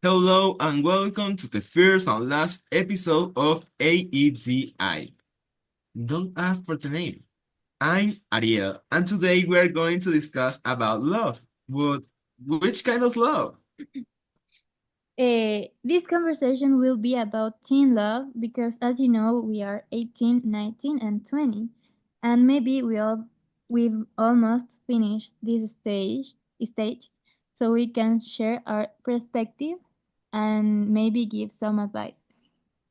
Hello and welcome to the first and last episode of AEDI. Don't ask for the name. I'm Ariel, and today we are going to discuss about love. But which kind of love? This conversation will be about teen love because, as you know, we are 18, 19, and 20, and maybe we've almost finished this stage, so we can share our perspective and maybe give some advice.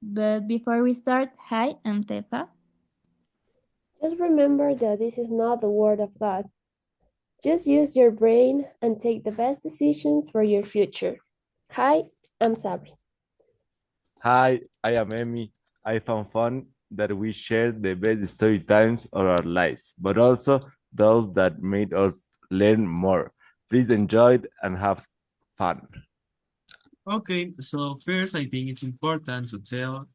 But before we start, hi, I'm Tefa. Just remember that this is not the word of God. Just use your brain and take the best decisions for your future. Hi, I'm Sabri. Hi, I am Emmy. I found fun that we shared the best story times of our lives, but also those that made us learn more. Please enjoy it and have fun. Okay, so first I think it's important to tell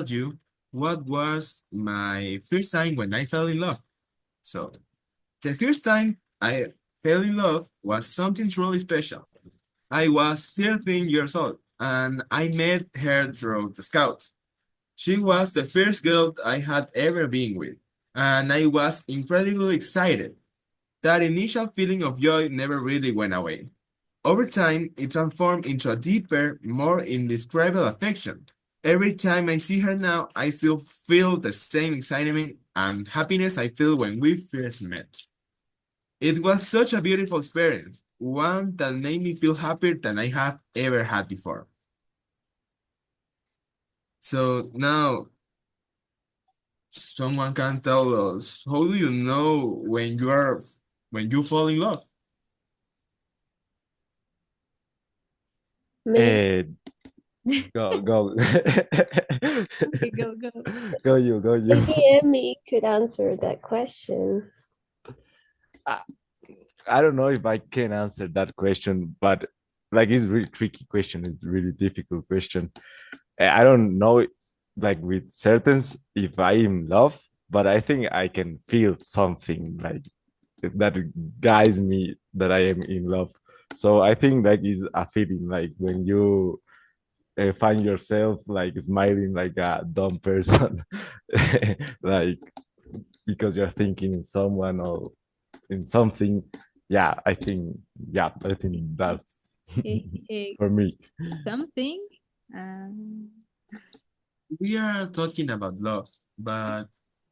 you what was my first time when I fell in love. So the first time I fell in love was something truly special. I was 13 years old and I met her through the scouts. She was the first girl I had ever been with, and I was incredibly excited. That initial feeling of joy never really went away. Over time, it transformed into a deeper, more indescribable affection. Every time I see her now, I still feel the same excitement and happiness I feel when we first met. It was such a beautiful experience, one that made me feel happier than I have ever had before. So now someone can tell us, how do you know when you fall in love? Maybe, Eh, go. Okay, go, go. Go you. maybe Emmy could answer that question. I I don't know if I can answer that question, but like it's really tricky question. It's really difficult question. I don't know, like with certainty if I am in love, but I think I can feel something like that guides me that I am in love. So I think that is a feeling like when you find yourself like smiling like a dumb person, like because you're thinking in someone or in something. I think that's for me. Something. Um, We are talking about love, but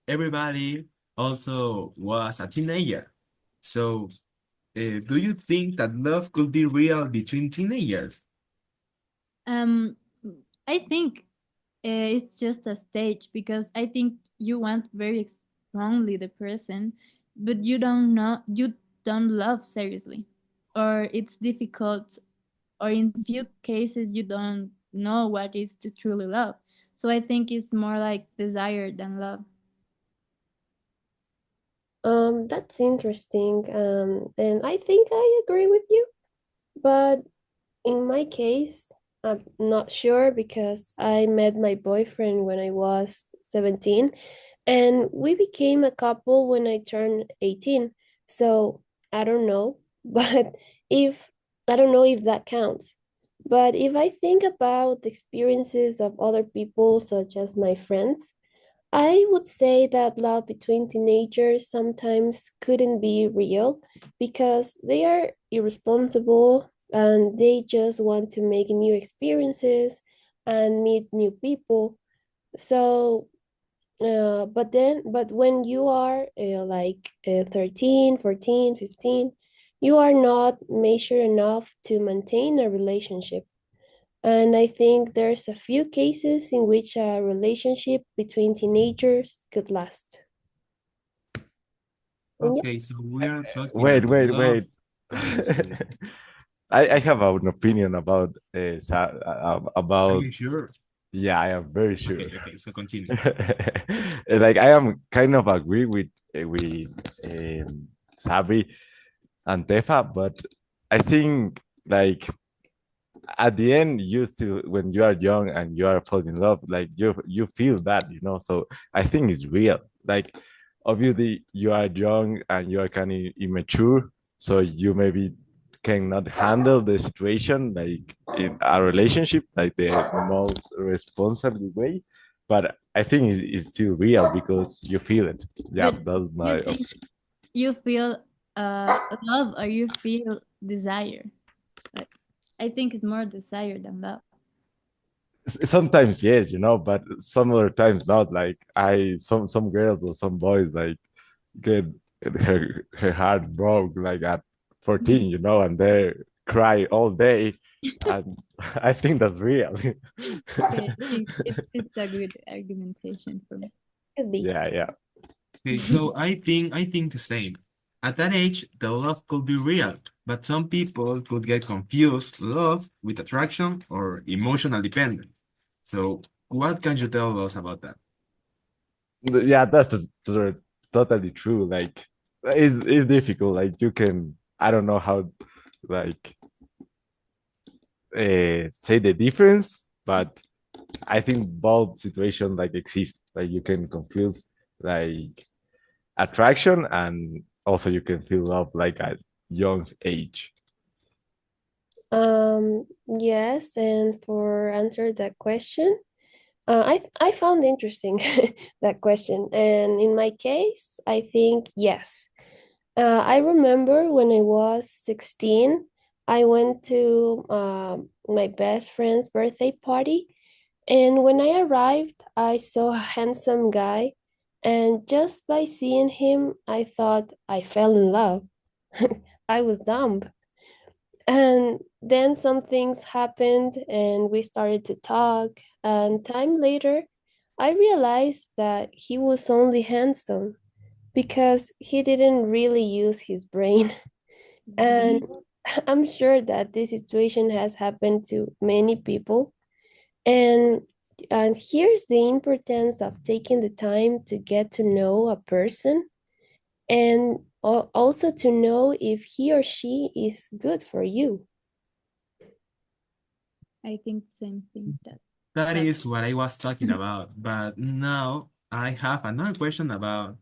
everybody also was a teenager. So, do you think that love could be real between teenagers? um, I think it's just a stage because I think you want very strongly the person, but you don't love seriously, or it's difficult, or in few cases you don't know what is to truly love. So I think it's more like desire than love. That's interesting. And I think I agree with you, but in my case, I'm not sure because I met my boyfriend when I was 17 and we became a couple when I turned 18. So I don't know, but if I don't know if that counts. But if I think about the experiences of other people, such as my friends, I would say that love between teenagers sometimes couldn't be real because they are irresponsible and they just want to make new experiences and meet new people. So, but when you are 13, 14, 15, you are not mature enough to maintain a relationship. And I think there's a few cases in which a relationship between teenagers could last. And yeah, Okay, so we are talking Wait, about wait, love. wait. And I have an opinion about are about. you sure? Yeah, I am very sure. Okay, so continue. Like I am kind of agree with Sabri and Tefa, but I think like at the end you still when you are young and you are falling in love, like you feel that. So I think it's real. Like obviously you are young and you are kind of immature, so you maybe cannot handle the situation like in a relationship like the most responsible way. But I think it's still real because you feel it. Yeah, But that's you my think you feel love or you feel desire? Like, I think it's more desire than love. sometimes yes, but some other times not. Like some girls or some boys like get her heart broke like at 14, and they cry all day, and I think that's real. Okay, I think it's a good argumentation for me. Could be. Yeah, yeah. Okay, so I think the same. At that age, the love could be real, but some people could get confused love with attraction or emotional dependence. So, what can you tell us about that? Yeah, that's totally true. Like it's difficult. Like you can, I don't know how like say the difference, but I think both situations like exist. Like you can confuse like attraction, and also you can feel love like at young age. Yes, and for answer that question, I found interesting that question, and in my case, I think yes. I remember when I was 16, I went to my best friend's birthday party, and when I arrived, I saw a handsome guy, and just by seeing him, I thought I fell in love. I was dumb. And then some things happened and we started to talk. And time later, I realized that he was only handsome because he didn't really use his brain. And I'm sure that this situation has happened to many people. And and here's the importance of taking the time to get to know a person and also to know if he or she is good for you. I think the same thing that That that is what I was talking about. But now I have another question about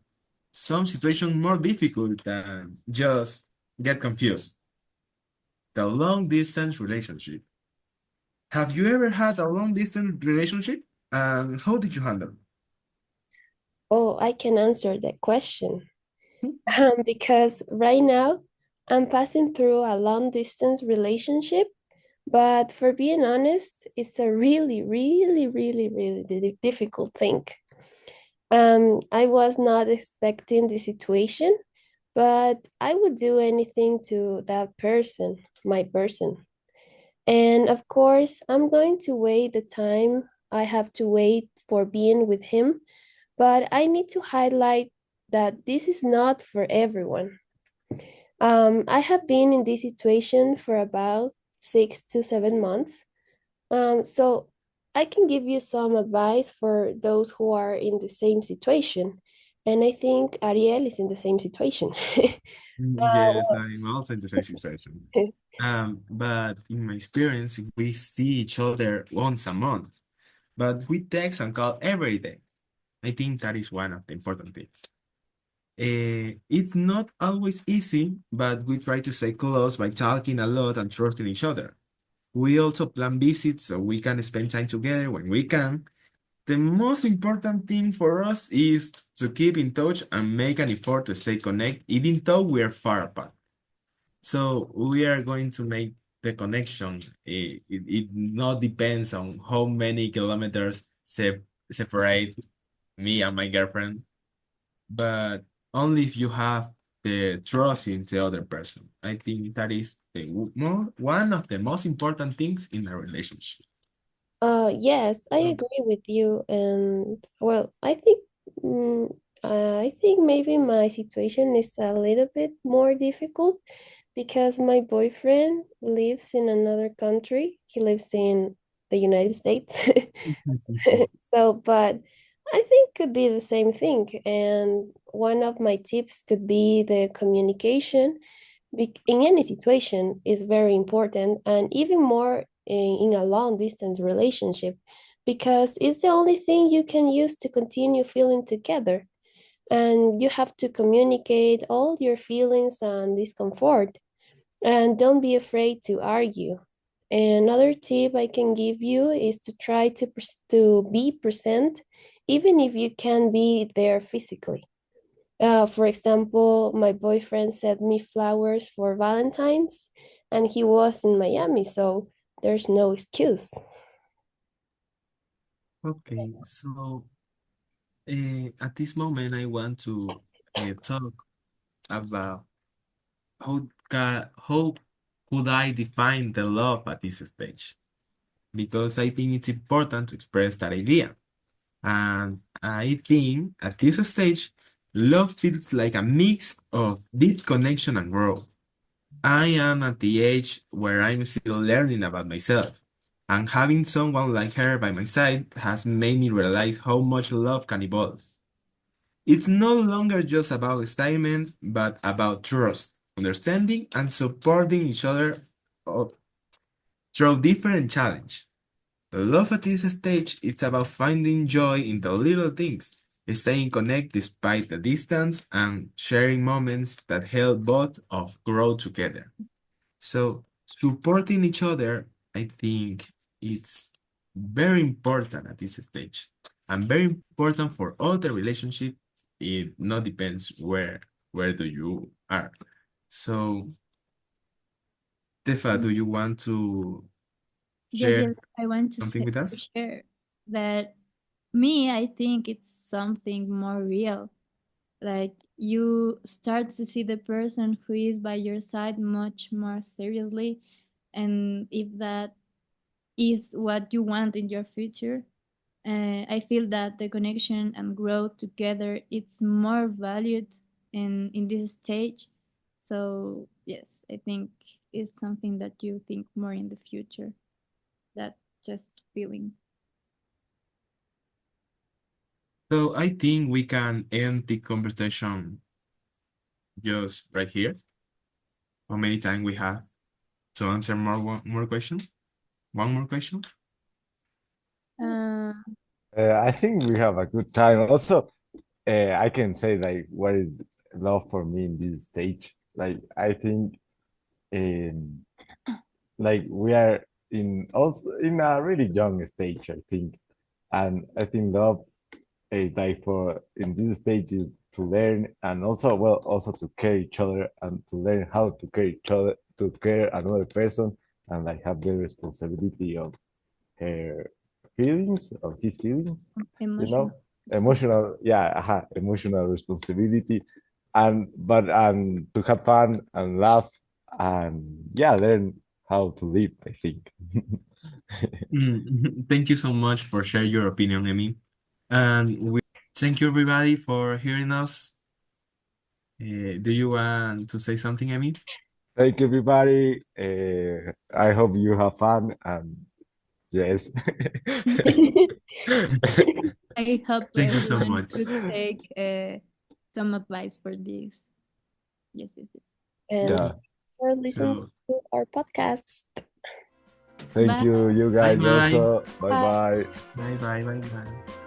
some situation more difficult than just get confused. The long distance relationship. Have you ever had a long distance relationship? And how did you handle Oh, I can answer that question. it? Because right now I'm passing through a long distance relationship, but for being honest, it's a really, really, really, really difficult thing. I was not expecting the situation, but I would do anything to that person, my person. And of course, I'm going to wait the time I have to wait for being with him, but I need to highlight that this is not for everyone. I have been in this situation for about 6 to 7 months. So I can give you some advice for those who are in the same situation. And I think Ariel is in the same situation. Yes, I'm also in the same situation. But in my experience, we see each other once a month, but we text and call every day. I think that is one of the important things. It's not always easy, but we try to stay close by talking a lot and trusting each other. We also plan visits so we can spend time together when we can. The most important thing for us is to keep in touch and make an effort to stay connected, even though we are far apart. So we are going to make the connection. It not depends on how many kilometers separate me and my girlfriend, but only if you have the trust in the other person. I think that is one of the most important things in a relationship. Yes, I So, agree with you. And well, mm, I think maybe my situation is a little bit more difficult because my boyfriend lives in another country. He lives in the United States. So, but I think could be the same thing. And one of my tips could be the communication in any situation is very important, and even more in a long distance relationship, because it's the only thing you can use to continue feeling together. And you have to communicate all your feelings and discomfort. And don't be afraid to argue. Another tip I can give you is to try to be present, even if you can't be there physically. For example, my boyfriend sent me flowers for Valentine's, and he was in Miami, so there's no excuse. Okay, so at this moment, I want to talk about how could I define the love at this stage? Because I think it's important to express that idea. And I think at this stage, love feels like a mix of deep connection and growth. I am at the age where I'm still learning about myself, and having someone like her by my side has made me realize how much love can evolve. It's no longer just about excitement, but about trust, understanding, and supporting each other uh, through different challenges. The love at this stage is about finding joy in the little things, staying connected despite the distance, and sharing moments that help both of grow together. So supporting each other, I think it's very important at this stage and very important for all the relationship. It not depends where do you are. So Tefa, do you want to Yes, share yes. I want something with to us? share that me, I think it's something more real. Like you start to see the person who is by your side much more seriously, and if that is what you want in your future, I feel that the connection and growth together it's more valued in this stage. So yes, I think it's something that you think more in the future. That just feeling. So I think we can end the conversation just right here. How many time we have to answer more question? One more question? Uh, I think we have a good time. Also, I can say like what is love for me in this stage. Like I think in like we are in also in a really young stage, I think. And I think love is like for in this stage is to learn and also well also to care each other and to learn how to care each other to care another person and like have the responsibility of her feelings of his feelings, you emotional. know, emotional, yeah, emotional responsibility, and but to have fun and laugh and yeah, learn how to live, I think. Thank you so much for sharing your opinion, Emmy. And we thank you everybody for hearing us. Do you want to say something, Emmy? Thank you, everybody. I hope you have fun and yes. I hope Thank you so everyone much. could take some advice for this. Yes, yes, yes. And Yeah. thanks for listening So to our podcast. Thank Bye. you, you bye guys bye. also. Bye Bye. bye. Bye bye bye bye.